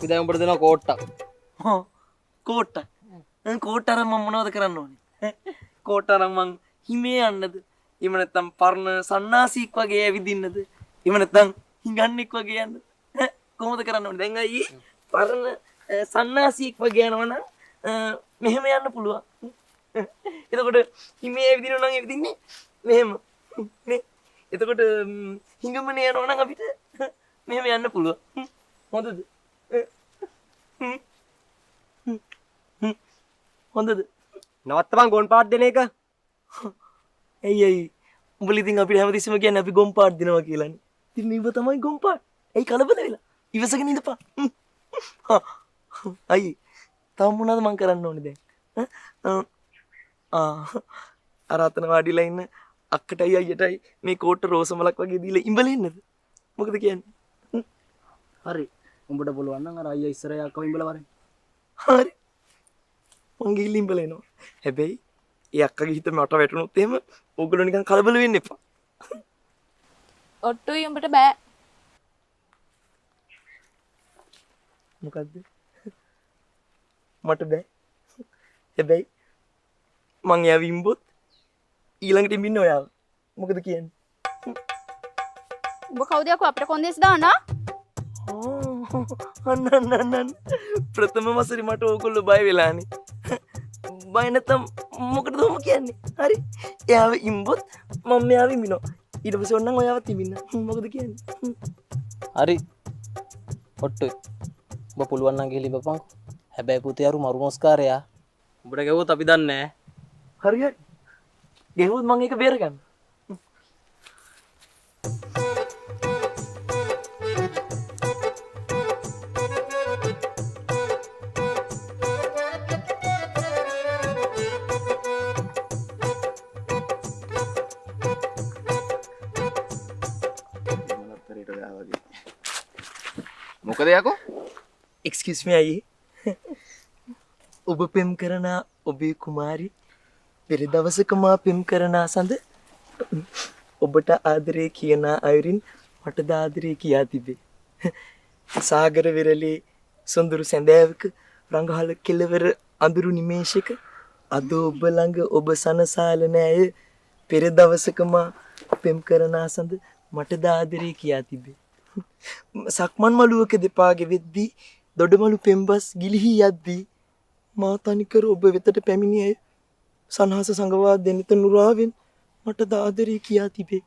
දැන් උඹට දෙනවා කෝට්ටක්. හා කෝට්ටක්. කෝට්ට අරන් මම මොනවද කරන්න ඕනේ? කෝට්ට අරන් මං හිමේ යන්නද? එහෙම නැත්නම් පර්ණ සන්නාසීක් වගේ ඇවිදින්නද? එහෙම නැත්නම් හිඟන්නෙක් වගේ යන්නද? කොහොමද කරන්න ඕනේ? දැන් අයියේ පර්ණ සන්නාසීක් වගේ යනවනම් මෙහෙම යන්න පුළුවන්. එතකොට හිමේ ඇවිදිනවා නම් ඇවිදින්නේ මෙහෙම. නේ? එතකොට හිඟමනේ යනවා නම් අපිට මෙහෙම යන්න පුළුවන්. හොඳද? හොඳද? නවත්තපන් ගොන් පාට් දෙන එක. ඇයි උඹලා ඉතින් අපිට හැමතිස්සෙම කියන්නේ අපි ගොම් පාට් දෙනවා කියලානේ. ඉතින් ඉව තමයි ගොම් පාට්. ඇයි කලබල වෙලා? ඉවසගෙන ඉඳපන්. අයි තව මොනවද මං කරන්න ඕනේ දැන්? අර අතන වාඩිලා ඉන්න අක්කටයි අයියටයි මේ කෝට්ට රෝස මලක් වගේ දීලා ඉඹලා ඉන්නද? මොකද කියන්නේ? හරි. උඹට පුළුවන් නම් අර අයියා ඉස්සරහ යක්කව ඉඹලා වරෙන්. හරි. මං ගිහින් ඉඹලා එනවා. හැබැයි ඒ අක්කගේ හිත මට වැටුනොත් එහෙම ඕගොල්ලෝ නිකන් කලබල වෙන්න එපා. ඔට්ටුයි උඹට බෑ. මොකද්ද? මට බෑ. හැබැයි මං එයාව ඉම්බොත් ඊළඟට ඉඹින්න ඔයාව. මොකද කියන්නේ? උඹ කවුද යකෝ අපිට කොන්දේසි දානවා? අන්න ප්‍රථම වසරේ මට ඕගොල්ලෝ බය වෙලානේ. බය නැත්තම් මොකටද ඔම කියන්නේ? හරි. එයාව ඉම්බොත් මම මෙයාව ඉමිනවා. ඊට පස්සේ ඔන්නම් ඔයාවත් ඉමින්න. මොකද කියන්නේ? හරි. ඔට්ටුයි. උඹ පුළුවන් නම් ගිහලා ඉඹපන්. හැබැයි පුතේ අරු මරු මොස්කාරයා. උඹට ගෙවුවොත් අපි දන්නේ නැහැ. හරි හරි. ගෙවුවොත් මම ඒක බේරගන්න. මොකද යකෝ? එක්ස්කියුස් මී අයියේ. ඔබ පෙම් කරන ඔබේ කුමාරි පෙර දවසක මා පෙම් කරන සඳ ඔබට ආදරේ කියන අයුරින් මට ආදරේ කියා තිබේ. සාගර විරලේ සොඳුරු සැඳෑවක රංගහල කෙළවර අඳුරු නිමේෂයක අද ඔබ ළඟ ඔබ සනසාල නෑය පෙර දවසක මා පෙම් කරන සඳ මට ආදරේ කියා තිබේ. සක්මන් මළුවක දෙපා ගෙවෙද්දී දොඩමළු පෙම්බස් ගිලිහි යද්දී මා තනිකර ඔබ වෙතට පැමිණියේ සන්හස සංගවා දෙනිත නුරාවෙන් මට ආදරේ කියා තිබේ.